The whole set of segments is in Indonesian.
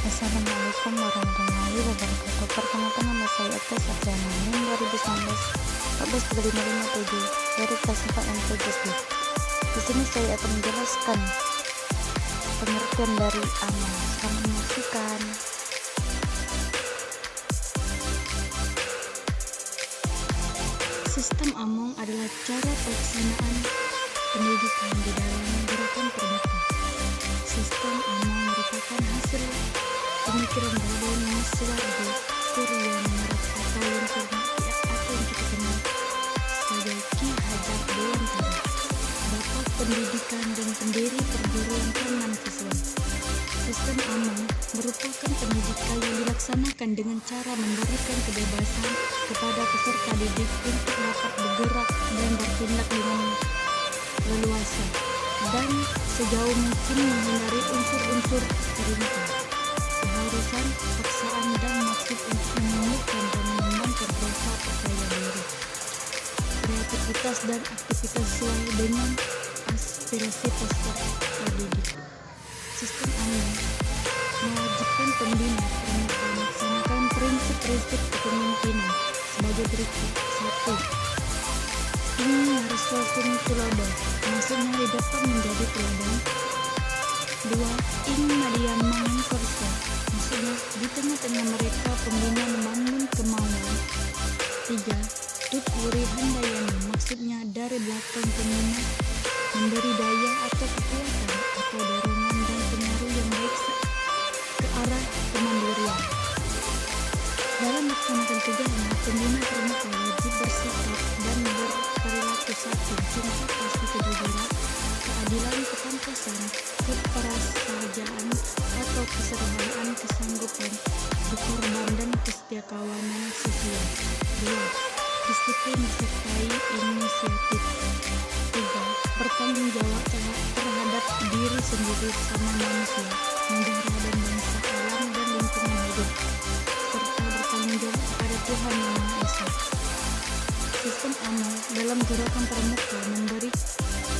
Assalamualaikum warahmatullahi wabarakatuh. Perkenalkan, nama saya Agnes Satriana, NIM 2019 dari kelas 4 MTSD. Di sini saya akan menjelaskan pengertian dari amal. Selamat menyaksikan. Sistem Among adalah cara pelaksanaan pendidikan di dalam gerakan pramuka. Sistem Among merupakan hasil pemikiran Raden Miswardi Surya Merak atau yang kita kenal sebagai Ki Hajar Dewantara, bapak pendidikan dan pendiri perguruan Taman Siswa. Sistem Among merupakan pendidikan yang dilaksanakan dengan cara memberikan kebebasan kepada peserta didik untuk dapat bergerak dan bertindak dengan leluasa dan sejauh mungkin menghindari unsur-unsur perintah, keharusan, paksaan, dan maksud untuk menemukan dan mengembangkan rasa percaya diri, kreativitas, dan aktivitas sesuai dengan aspirasi peserta didik. Sistem Among mewajibkan pembina pramuka melaksanakan prinsip-prinsip kepemimpinan sebagai berikut. 1. Ini harus langsung teladan, maksudnya dapat menjadi teladan. 2. Ing Madia Mangkorsa, maksudnya di tengah-tengah mereka pembina membangun kemauan. 3. Tut Wuri Handayani, maksudnya dari belakang pembina memberi daya atau kekuatan atau dorongan dan pengaruh yang baik ke arah kemandirian. Dalam melaksanakan tugasnya, pembina pramuka wajib bersikap dan berperilaku 1. Cinta kasih, kejujuran, keadilan, kepantasan, keprasajaan atau kesederhanaan, kesanggupan, berkorban, dan kesetiakawanan sosial. 2. Disiplin disertai inisiatif. 3. Bertanggung jawab terhadap diri sendiri sama manusia, negara dan bangsa, alam dan lingkungan hidup, serta bertanggung jawab kepada Tuhan Yang Maha Esa. Sistem Among dalam gerakan pramuka memberi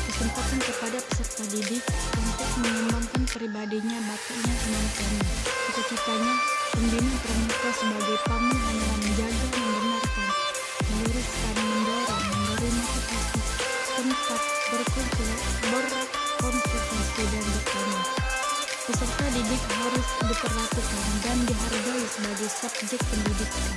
kesempatan kepada peserta didik untuk mengembangkan pribadinya, bakatnya, kemampuannya, cita-citanya. Pembina pramuka sebagai pamong hanyalah menjaga, membenarkan, meluruskan, mendorong, memberi motivasi, tempat berkumpul, berkonsultasi, dan bertanya. Peserta didik harus diperlakukan dan dihargai sebagai subjek pendidikan,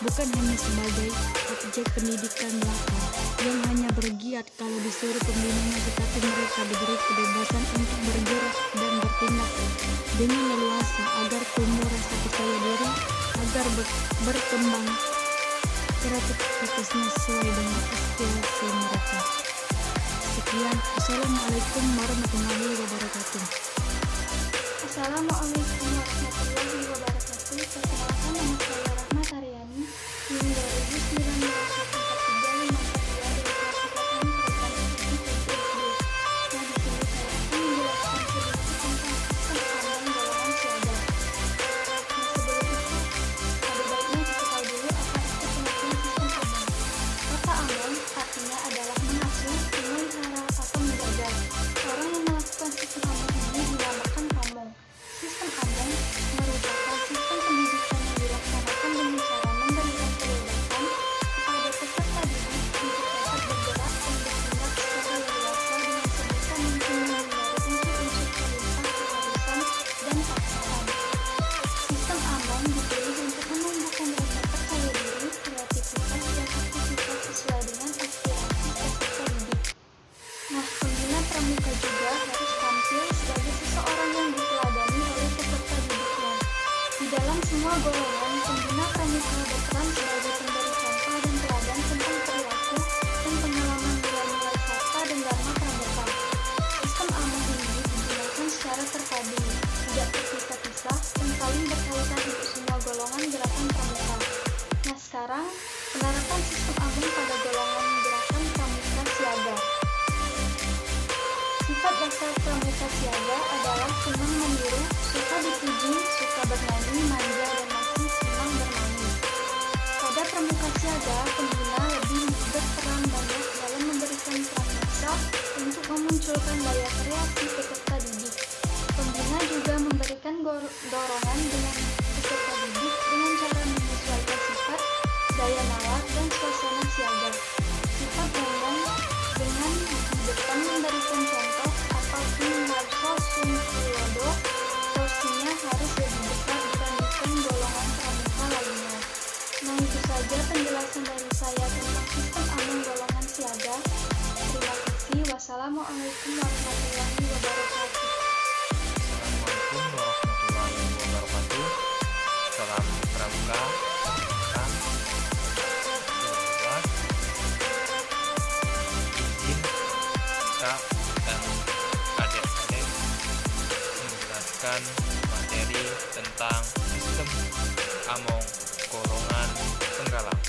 bukan hanya sebagai objek pendidikan belaka yang hanya bergiat kalau disuruh pembinanya, tetapi mereka diberi kebebasan untuk bergerak dan bertindak dengan leluasa agar tumbuh rasa percaya diri, agar berkembang kreativitasnya sesuai dengan aspirasi mereka. Sekian, Assalamualaikum warahmatullahi wabarakatuh. Assalamualaikum warahmatullahi wabarakatuh. Perkenalkan, nama saya Rahmat Aryani, NIM 2019 dari kelas 4 program studi PTSD. Nah, di sini saya akan menjelaskan sedikit tentang sistem Among golongan siaga. Nah, sebelum itu, ada baiknya diketahui dulu apa itu pengertian sistem Among. Kata Among artinya adalah mengasuh, memelihara, atau menjaga. Orang yang melakukan sistem Among ini dinamakan pamong. Sistem Among merupakan sistem pendidikan yang dilaksanakan dengan cara memberikan kebebasan kepada peserta didik untuk dapat bergerak dan bertindak secara leluasa dengan sebisa mungkin menghindari unsur-unsur perintah, keharusan, dan paksaan. Sistem Among dipilih untuk menumbuhkan rasa percaya diri, kreativitas, dan aktivitas sesuai dengan aspirasi peserta didik. Nah, pembina pramuka juga harus tampil sebagai seseorang yang diteladani oleh peserta didiknya. Di dalam semua golongan, pembina pramuka berperan sebagai pemberi contoh dan teladan tentang perilaku dan pengalaman nilai-nilai sarta dan dharma pramuka. Sistem Among ini digunakan secara terpadu, tidak terpisah-pisah, dan saling berkaitan untuk semua golongan gerakan pramuka. Nah, sekarang penerapan sistem Among pada golongan gerakan pramuka siaga. Sifat dasar pramuka siaga adalah senang meniru, suka dipuji, suka bernyanyi, manja, dan masih senang bermain. Pada pramuka siaga, pembina lebih berperan banyak dalam memberikan pramuka untuk memunculkan daya kreasi peserta didik. Pembina juga memberikan dorongan dengan peserta didik dengan cara menyesuaikan sifat, daya nalar, dan suasana siaga. Sifat Rembang dengan di depan memberikan contoh atau tim Marso Sum Tulodo, porsinya harus lebih besar dibandingkan golongan pramuka lainnya. Nah, itu saja penjelasan dari saya tentang sistem among golongan siaga. Terima kasih. Wassalamualaikum warahmatullahi wabarakatuh. Assalamualaikum warahmatullahi wabarakatuh. Salam pramuka. Izin Kak dan adik-adik menjelaskan materi tentang sistem among golongan penggalang.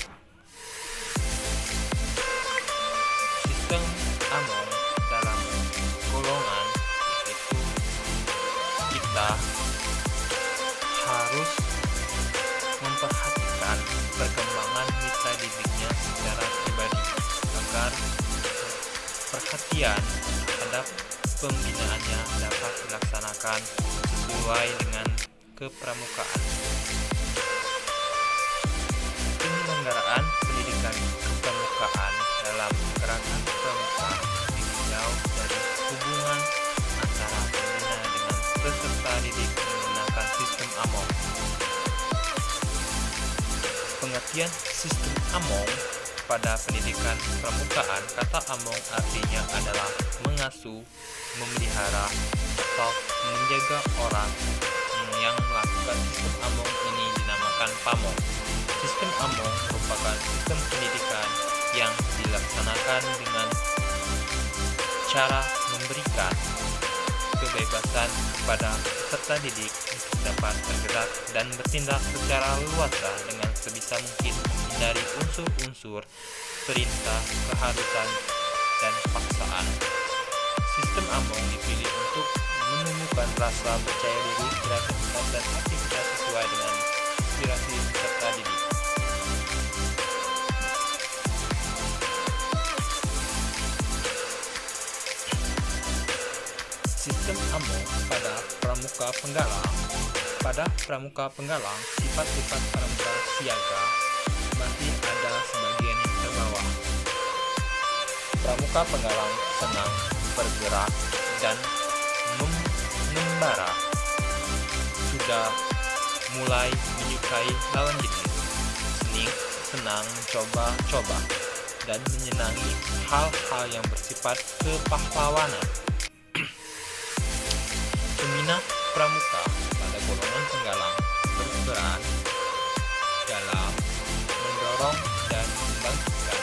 Sistem among dalam golongan itu kita harus memperhatikan perkembangan mitra didiknya secara pribadi agar perhatian terhadap pembinaannya dapat dilaksanakan sesuai dengan kepramukaan. Penyelenggaraan pendidikan kepramukaan dalam gerakan pramuka ditinjau dari hubungan antara pembina dengan peserta didik menggunakan sistem among. Pengertian sistem among pada pendidikan pramukaan, kata among artinya adalah mengasuh, memelihara, atau menjaga orang. Yang melakukan sistem among ini dinamakan pamong. Sistem among merupakan sistem pendidikan yang dilaksanakan dengan cara memberikan kebebasan kepada peserta didik untuk dapat bergerak dan bertindak secara leluasa dengan sebisa mungkin menghindari unsur-unsur perintah, keharusan, dan paksaan. Sistem among dipilih untuk menumbuhkan rasa percaya diri, kreativitas, dan aktivitas sesuai dengan inspirasi peserta didik. Sistem among pada pramuka penggalang. Pada pramuka penggalang, sifat-sifat pramuka siaga masih ada sebagian yang terbawa. Pramuka penggalang senang bergerak dan mengembara, sudah mulai menyukai lawan jenis, senang mencoba-coba, dan menyenangi hal-hal yang bersifat kepahlawanan. Pembina pramuka pada golongan penggalang berperan dalam mendorong dan membangkitkan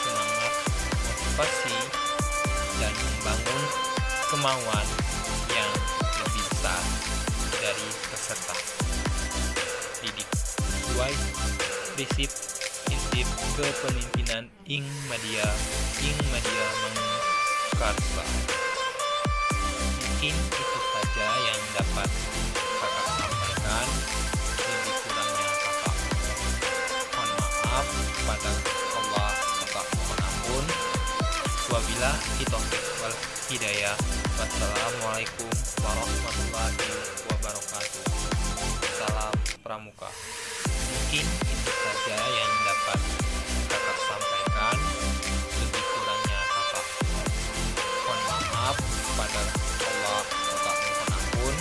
semangat, motivasi, dan membangun kemauan yang lebih besar dari peserta didik sesuai prinsip kepemimpinan Ing Madya Mangunkarsa. Mungkin itu saja yang dapat kakak sampaikan. Lebih kurangnya kakak mohon maaf kepada Allah, kakak mohon ampun. Wabillahi taufiq wal hidayah. Wassalamualaikum warahmatullahi wabarakatuh. Salam pramuka. Mungkin itu saja yang dapat kakak sampaikan. Lebih kurangnya kakak mohon maaf kepada Allah, kakak mohon ampun.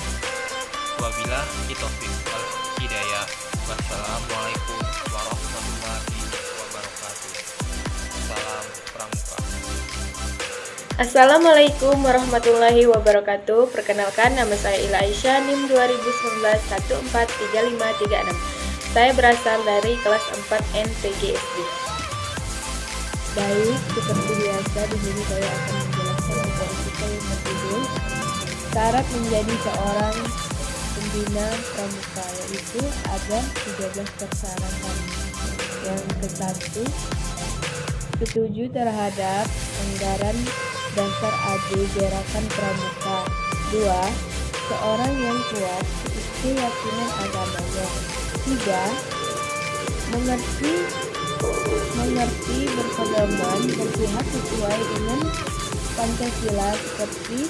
Wabillahi taufiq wal hidayah. Wassalamualaikum warahmatullahi wabarakatuh. Salam pramuka. Assalamualaikum warahmatullahi wabarakatuh. Perkenalkan, nama saya Ila Aisyah, NIM 2019 143536. Saya berasal dari kelas 4 NPGSD. Baik, seperti biasa di sini saya akan menjelaskan materi kita yang berjudul syarat menjadi seorang pembina pramuka, yaitu ada 13 persyaratan. Yang ke-1, setuju terhadap anggaran dasar AD gerakan pramuka. 2. Seorang yang kuat keyakinan agamanya. 3. Mengerti berpedoman berpihak sesuai dengan Pancasila seperti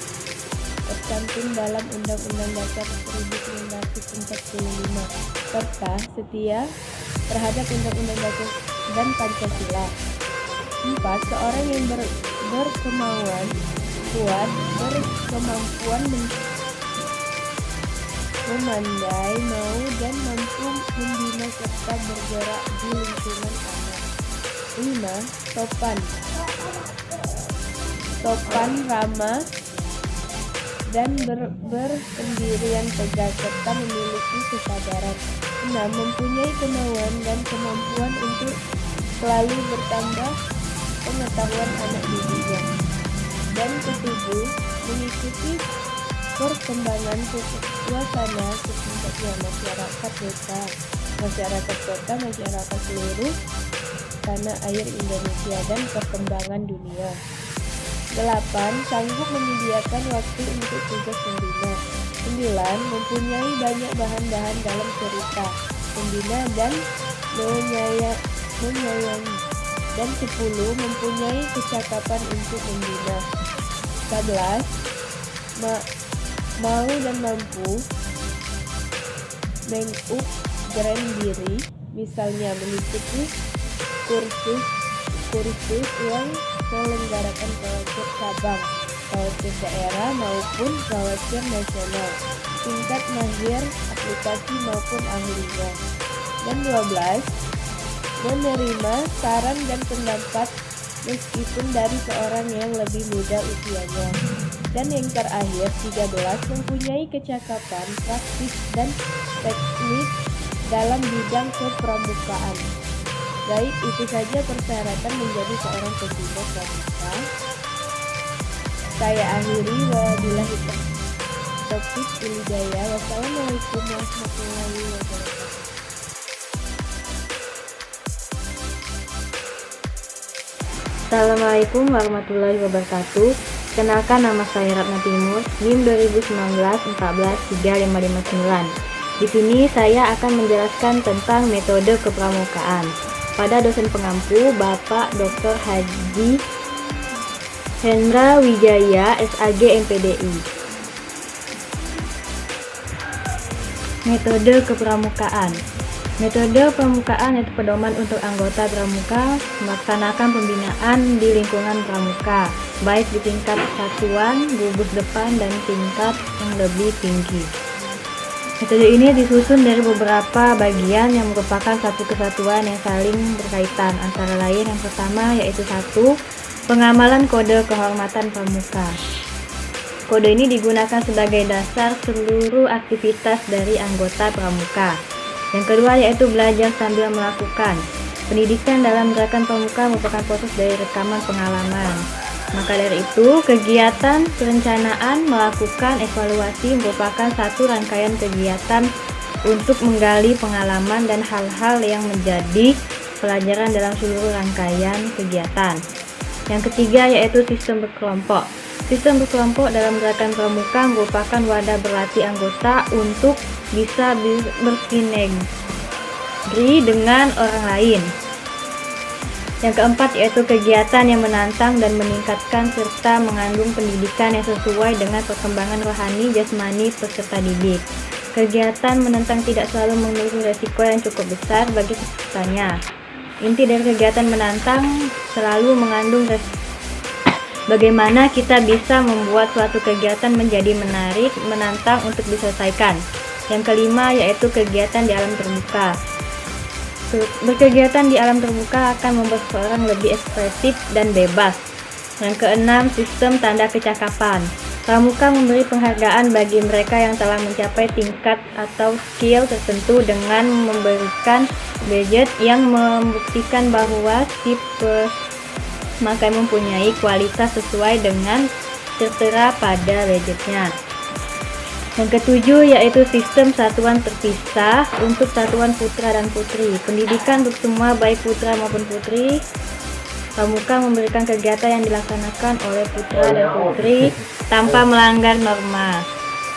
tercantum dalam Undang-Undang Dasar 1945 serta setia terhadap Undang-Undang Dasar dan Pancasila. 4. Seorang yang berkemauan kuat, berkemampuan memandai, mau dan mampu membina serta bergerak di lingkungan anak. 5. Sopan, ramah, dan berpendirian tegas serta memiliki kesadaran. 6. Mempunyai kemauan dan kemampuan untuk selalu bertambah pengetahuan anak didiknya. Dan 7. Mengikuti perkembangan suasana sekitarnya, masyarakat desa, masyarakat kota, masyarakat seluruh tanah air Indonesia dan perkembangan dunia. 8. Sanggup menyediakan waktu untuk tugas pembina. 9. Mempunyai banyak bahan-bahan dalam cerita pembina dan menyayangi. Dan 10. Mempunyai kecakapan untuk membina. 11. Mau dan mampu mengupgrade diri, misalnya mengikuti kursus yang diselenggarakan Kawacir cabang, Kawacir daerah maupun Kawacir nasional, tingkat mahir aplikasi maupun ahlinya. Dan 12. Menerima saran dan pendapat meskipun dari seorang yang lebih muda usianya. Dan yang terakhir 13. Mempunyai kecakapan praktis dan teknik dalam bidang kepramukaan. Baik, itu saja persyaratan menjadi seorang pembina pramuka. Saya akhiri, wabillahi taufiq wal hidayah. Wassalamualaikum warahmatullahi wabarakatuh. Assalamualaikum warahmatullahi wabarakatuh. Kenalkan, nama saya Ratna Timur, NIM 2019-14-3559. Di sini saya akan menjelaskan tentang metode kepramukaan. Pada dosen pengampu Bapak Dr. Haji Hendra Wijaya, SAG MPDI. Metode kepramukaan. Metode pramukaan itu pedoman untuk anggota pramuka melaksanakan pembinaan di lingkungan pramuka, baik di tingkat satuan, gugus depan, dan tingkat yang lebih tinggi. Metode ini disusun dari beberapa bagian yang merupakan satu kesatuan yang saling berkaitan, antara lain yang pertama yaitu 1. Pengamalan kode kehormatan pramuka. Kode ini digunakan sebagai dasar seluruh aktivitas dari anggota pramuka. Yang kedua yaitu belajar sambil melakukan. Pendidikan dalam gerakan pramuka merupakan proses dari rekaman pengalaman. Maka dari itu, kegiatan perencanaan, melakukan evaluasi merupakan satu rangkaian kegiatan untuk menggali pengalaman dan hal-hal yang menjadi pelajaran dalam seluruh rangkaian kegiatan. Yang ketiga yaitu sistem berkelompok. Sistem berkelompok dalam gerakan pramuka merupakan wadah berlatih anggota untuk bisa bersinergi dengan orang lain. Yang keempat yaitu kegiatan yang menantang dan meningkatkan serta mengandung pendidikan yang sesuai dengan perkembangan rohani jasmani peserta didik. Kegiatan menentang tidak selalu mengandung resiko yang cukup besar bagi pesertanya. Inti dari kegiatan menantang selalu mengandung bagaimana kita bisa membuat suatu kegiatan menjadi menarik, menantang untuk diselesaikan. Yang kelima yaitu kegiatan di alam terbuka. Berkegiatan di alam terbuka akan membuat seseorang lebih ekspresif dan bebas. Yang keenam, sistem tanda kecakapan. Pramuka memberi penghargaan bagi mereka yang telah mencapai tingkat atau skill tertentu dengan memberikan badge yang membuktikan bahwa si pemakai mempunyai kualitas sesuai dengan tertera pada badge-nya. Yang ketujuh yaitu sistem satuan terpisah untuk satuan putra dan putri. Pendidikan untuk semua baik putra maupun putri. Pramuka memberikan kegiatan yang dilaksanakan oleh putra dan putri tanpa melanggar norma.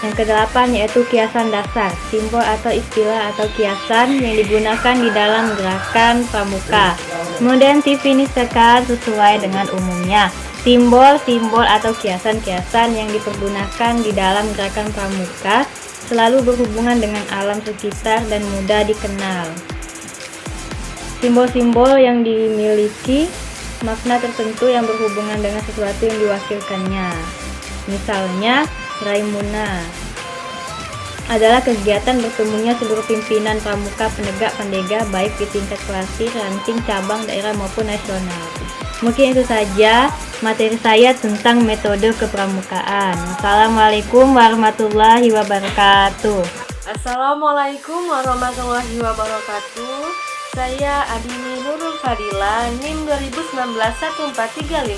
Yang kedelapan yaitu kiasan dasar, simbol atau istilah atau kiasan yang digunakan di dalam gerakan pramuka. Kemudian definisikan sesuai dengan umumnya. Simbol-simbol atau kiasan-kiasan yang dipergunakan di dalam gerakan pramuka selalu berhubungan dengan alam sekitar dan mudah dikenal. Simbol-simbol yang dimiliki makna tertentu yang berhubungan dengan sesuatu yang diwakilkannya. Misalnya, Raimuna adalah kegiatan bertemunya seluruh pimpinan pramuka penegak pandega baik di tingkat klasik, ranting, cabang, daerah maupun nasional. Mungkin itu saja materi saya tentang metode kepramukaan. Assalamualaikum warahmatullahi wabarakatuh. Assalamualaikum warahmatullahi wabarakatuh. Saya Adini Nurul Fadila, NIM 2019 143526,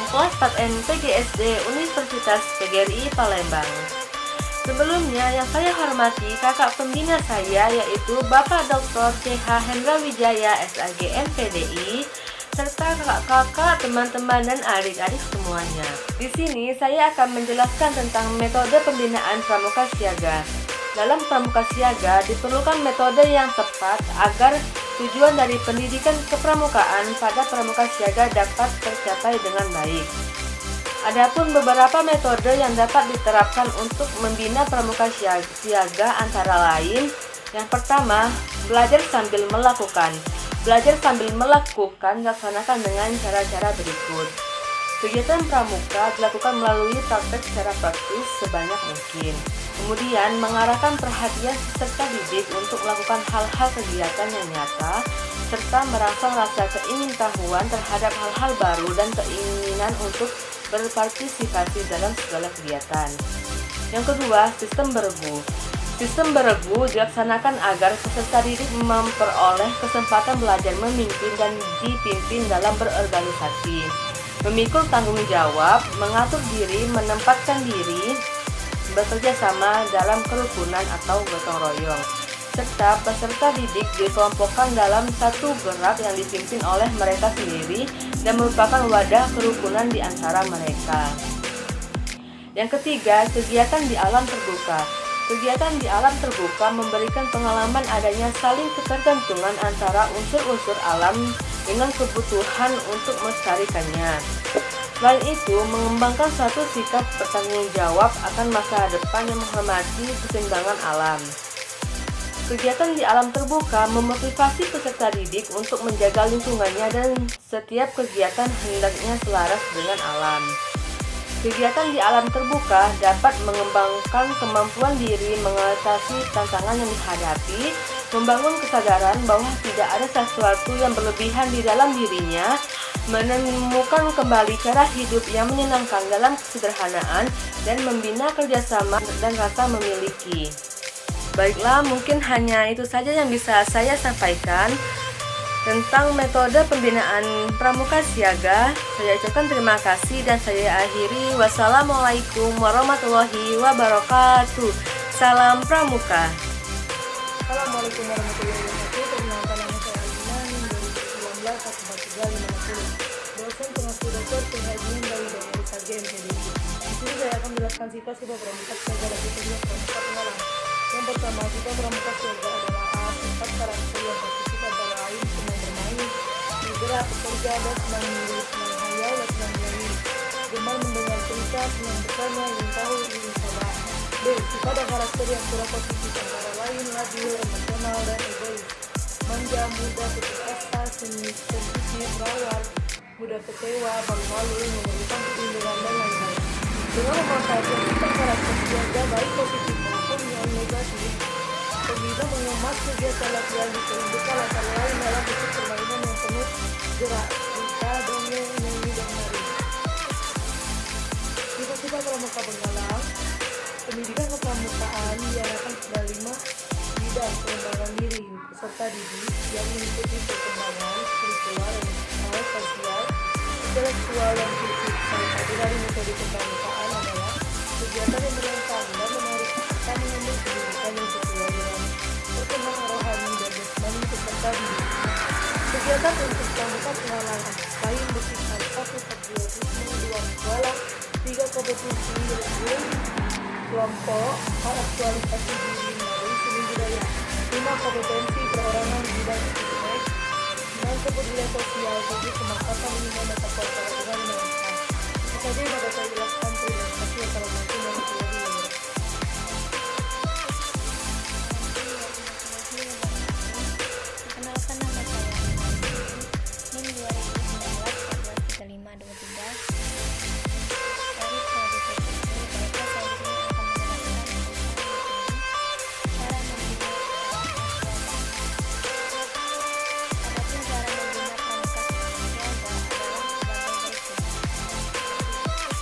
kelas 4N PGSD Universitas PGRI Palembang. Sebelumnya yang saya hormati kakak pembina saya yaitu Bapak Dr. CH Hendra Wijaya SAG MPDI, serta kakak-kakak, teman-teman dan adik-adik semuanya. Di sini saya akan menjelaskan tentang metode pembinaan pramuka siaga. Dalam pramuka siaga diperlukan metode yang tepat agar tujuan dari pendidikan kepramukaan pada pramuka siaga dapat tercapai dengan baik. Adapun beberapa metode yang dapat diterapkan untuk membina pramuka siaga antara lain: yang pertama, belajar sambil melakukan. Belajar sambil melakukan dilaksanakan dengan cara-cara berikut. Kegiatan pramuka dilakukan melalui praktek secara praktis sebanyak mungkin. Kemudian, mengarahkan perhatian peserta didik untuk melakukan hal-hal kegiatan yang nyata, serta merangsang rasa keingintahuan terhadap hal-hal baru dan keinginan untuk berpartisipasi dalam segala kegiatan. Yang kedua, sistem beregu. Sistem beregu dilaksanakan agar peserta didik memperoleh kesempatan belajar memimpin dan dipimpin dalam berorganisasi, memikul tanggung jawab, mengatur diri, menempatkan diri, bekerja sama dalam kerukunan atau gotong royong, serta peserta didik dikelompokkan dalam satu gerak yang dipimpin oleh mereka sendiri dan merupakan wadah kerukunan di antara mereka. Yang ketiga, kegiatan di alam terbuka. Kegiatan di alam terbuka memberikan pengalaman adanya saling ketergantungan antara unsur-unsur alam dengan kebutuhan untuk melestarikannya. Selain itu, mengembangkan suatu sikap bertanggung jawab akan masa depan yang menghormati keseimbangan alam. Kegiatan di alam terbuka memotivasi peserta didik untuk menjaga lingkungannya dan setiap kegiatan hendaknya selaras dengan alam. Kegiatan di alam terbuka dapat mengembangkan kemampuan diri mengatasi tantangan yang dihadapi, membangun kesadaran bahwa tidak ada sesuatu yang berlebihan di dalam dirinya, menemukan kembali cara hidup yang menyenangkan dalam kesederhanaan, dan membina kerjasama dan rasa memiliki. Baiklah, mungkin hanya itu saja yang bisa saya sampaikan tentang metode pembinaan pramuka siaga. Saya ucapkan terima kasih dan saya akhiri. Wassalamualaikum warahmatullahi wabarakatuh. Salam pramuka. Assalamualaikum warahmatullahi wabarakatuh. Perkenalkan, nama saya Alina, NIM 2019 143560, dosen pengasuh dokter kehajian dari SAG MPDI. Di sini saya akan menjelaskan sifat-sifat pramuka siaga dan metode pramuka penggalang. Yang pertama, sifat pramuka siaga adalah A. Sifat karakter yang positif antara lain senang bermain, bergerak, bekerja, dan senang menulis, senang hayal, dan senang menyanyi, gemar mendengar cerita, senang bertanya, ingin tahu, ingin coba. B. Sifat dan karakter yang kurang positif antara lain labil, emosional, dan egois, manja, mudah putus asa, sensitif, rawan, mudah kecewa, malu-malu, memerlukan perlindungan, dan lain-lain. Dengan memanfaatkan sifat karakter siaga baik positif maupun yang negatif, pembina mengemas kegiatan latihan di kehidupan antara lain dalam bentuk permainan yang penuh gerak, cerita, dongeng, nyanyi, dan nari. Sifat-sifat pramuka penggalang. Pendidikan kepramukaan diarahkan pada 5 bidang pengembangan diri peserta didik yang mengikuti perkembangan spiritual, emosional, sosial, intelektual, dan fisik. Salah satu dari metode kepramukaan adalah kegiatan yang menantang dan menarik serta mengambil pendidikan yang sesuai dengan perkembangan rohani dan jasmani peserta didik. Kegiatan untuk pramuka penggalang lain bersifat 1. Patriotisme, 2. Sekolah, 3. Kompetisi berguruan kelompok, 4. Aktualisasi diri melalui seni budaya, 5. Kompetensi perorangan di bidang ekonomi, 6. Kepedulian sosial, 7. Kemanfaatan lingkungan dan korporasi dengan saja yang dapat saya jelaskan. Terima kasih. Assalamualaikum warahmatullahi wabarakatuh. Perkenalkan, nama saya NIM 2019 143523 dari prodi PPC. Baiklah, saya di sini akan menjelaskan tentang materi cara membina pramuka siaga. Adapun cara membina pramuka siaga adalah sebagai berikut.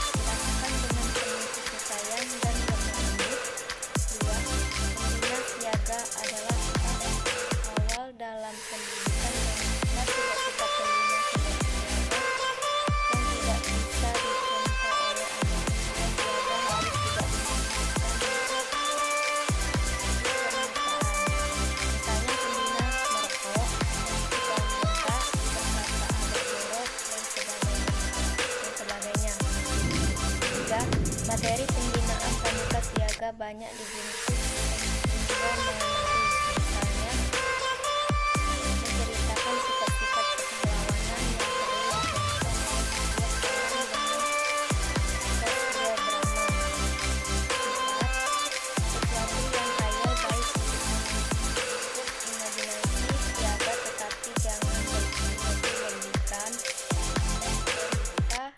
Dilakukan dengan penuh kesesuaian dan bermenit. 2. Membina siaga adalah tahap awal dalam pendidikan yang tidak sifat pembina siaga yang tidak bisa dicontoh oleh anak. Siaga harus tidak dimainkan misalnya pembina merokok, suka muntah, berkata ada jorok, dan sebagainya. 3. Materi pembinaan pramuka siaga banyak dibungkus hingga menarik, misalnya menceritakan sifat-sifat kepahlawanan yang perlu dicontoh oleh setiap orang dengan drama. 4. Sesuatu yang khayal baik untuk memupuk imajinasi siaga, tetapi jangan berlebihan. Cerita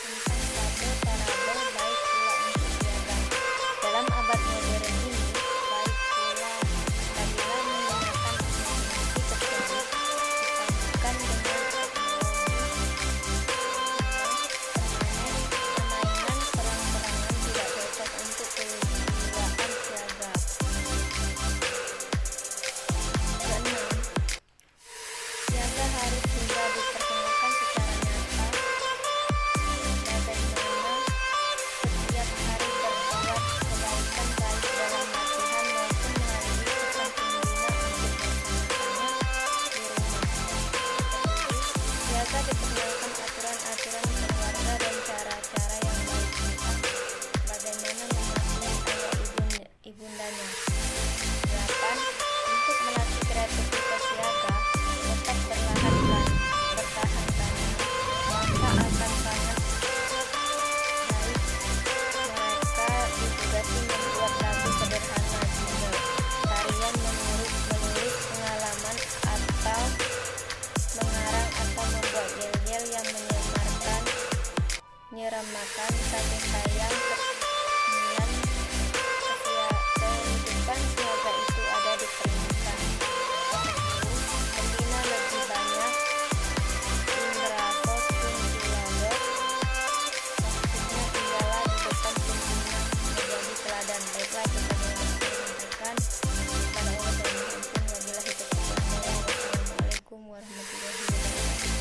tentang fabel parabel baik pula untuk siaga. Dalam abad modern ini, baik pula apabila menggunakan imajinasi tersebut dipadukan dengan teknologi permainan perang-perangan tidak cocok untuk kejiwaan siaga. 6. Siaga harus juga diperkenalkan secara nyata, bagaimana setiap hari berbuat kebaikan baik dalam latihan maupun melalui pesan pembina untuk melaksanakannya di rumah. 7. Siaga diperkenalkan aturan-aturan keluarga dan cara-cara yang baik, misal bagaimana mematuhi ayah ibundanya. 8. Untuk melatih kreativitas siaga, tetap bertahan tanam, maka akan sangat baik mereka ditugasi membuat lagu sederhana, jingle, tarian, menulis pengalaman, atau mengarang atau membuat yel-yel yang menyeramakan kasih sayang. 9. Kehidupan siaga itu ada di peringkat 10. Pembina lebih banyak indra sosiulaga, maksudnya ialah di depan pembina menjadi teladan. Baiklah, kita sampaikan kepada Allah dan ampun. Wabillahi taufiq wal hidayah. Wassalamualaikum warahmatullahi wabarakatuh.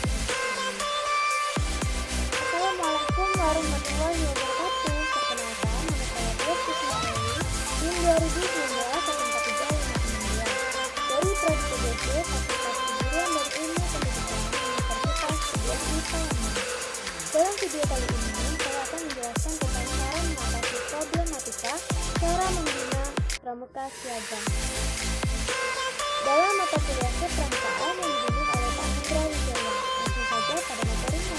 Assalamualaikum warahmatullahi wabarakatuh. Perkenalkan, nama saya Desi Ismaili, NIM 2019 dari prodi PBC Fakultas Keguruan dan Ilmu Pendidikan Universitas Kediri Palembang. Dalam video kali ini, saya akan menjelaskan tentang cara mengatasi problematika cara membina pramuka siaga. Dalam mata kuliah kepramukaan yang dibimbing oleh Pak Hendra Wijaya, langsung saja pada materinya.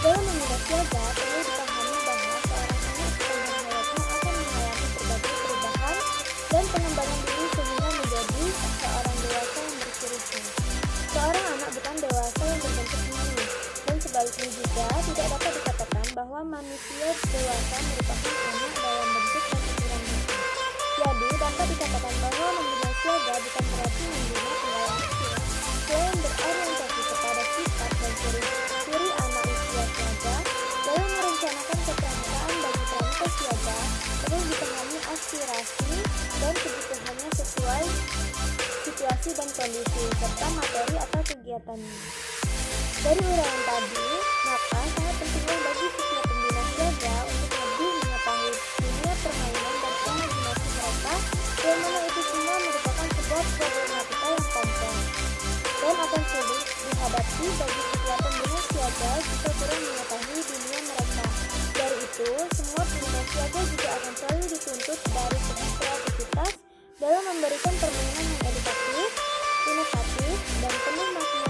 Dalam membina siaga, perlu dipahami bahwa seorang anak sepanjang hayatnya akan mengalami berbagai perubahan dan pengembangan diri sehingga menjadi seorang dewasa yang berciri-ciri. Seorang anak bukan dewasa yang berbentuk mini, dan sebaliknya juga tidak dapat dikatakan bahwa manusia dewasa merupakan anak dalam bentuk dan ukuran besar. Jadi dapat dikatakan bahwa membina siaga bukan berarti membina penggalan kecil. Selain berorientasi kepada sifat dan ciri-ciri anak usia siaga, dalam merencanakan kepramukaan bagi pramuka siaga perlu dipahami aspirasi dan kebutuhannya sesuai situasi dan kondisi serta materi atau kegiatannya. Dari uraian tadi, maka sangat pentinglah bagi setiap pembina siaga untuk lebih mengetahui dunia permainan dan imajinasi mereka, yang mana itu semua merupakan sebuah problematika yang kompleks dan akan sulit dihadapi bagi setiap pembina siaga jika kurang mengetahui dunia mereka. Dari itu, semua pembina siaga juga akan selalu dituntut dari segi kreativitas dalam memberikan permainan yang edukatif, inovatif, dan penuh makna